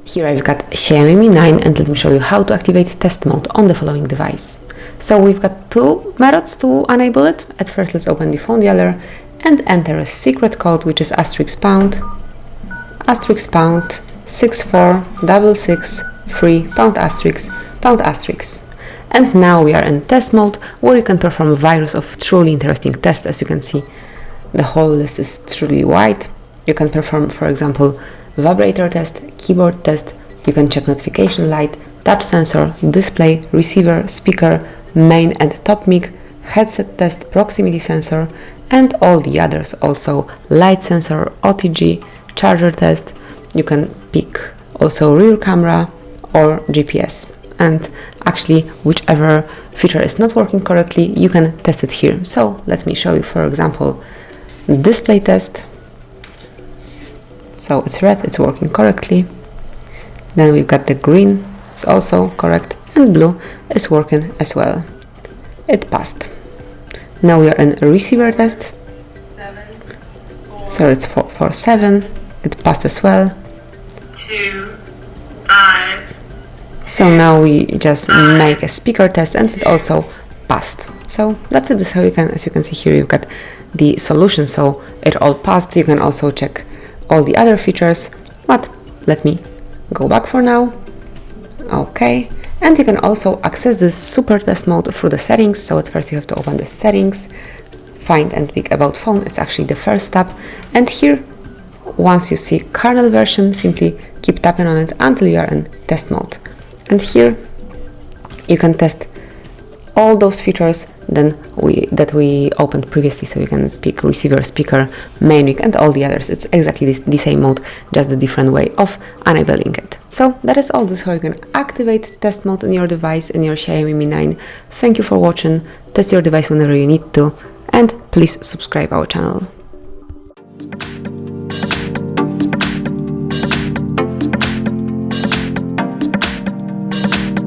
Here I've got Xiaomi Mi 9 and let me show you how to activate test mode on the following device. So we've got two methods to enable it. At first let's open the phone dialer and enter a secret code which is *pound 64663 ###. And now we are in test mode where you can perform a virus of truly interesting tests. As you can see, the whole list is truly wide. You can perform, for example, vibrator test, keyboard test, you can check notification light, touch sensor, display, receiver, speaker, main and top mic, headset test, proximity sensor, and all the others. Also light sensor, OTG, charger test. You can pick also rear camera or GPS. And actually, whichever feature is not working correctly, you can test it here. So let me show you, for example, display test. So it's red, it's working correctly. Then we've got the green, it's also correct, and blue is working as well. It passed. Now we are in a receiver test. So it's for 7, it passed as well. 2, 5. So now we just make a speaker test and it also passed. So that's it. This is how you can, as you can see here, you've got the solution. So it all passed. You can also check all the other features, but let me go back for now. Okay, and you can also access this super test mode through the settings. So at first you have to open the settings, find and pick about phone. It's actually the first tab, and here once you see kernel version, simply keep tapping on it until you are in test mode. And here you can test all those features that we opened previously. So you can pick receiver, speaker, main mic, and all the others. It's exactly the same mode, just a different way of enabling it. So that is all. This is how you can activate test mode in your device, in your Xiaomi Mi 9. Thank you for watching. Test your device whenever you need to, and please subscribe our channel.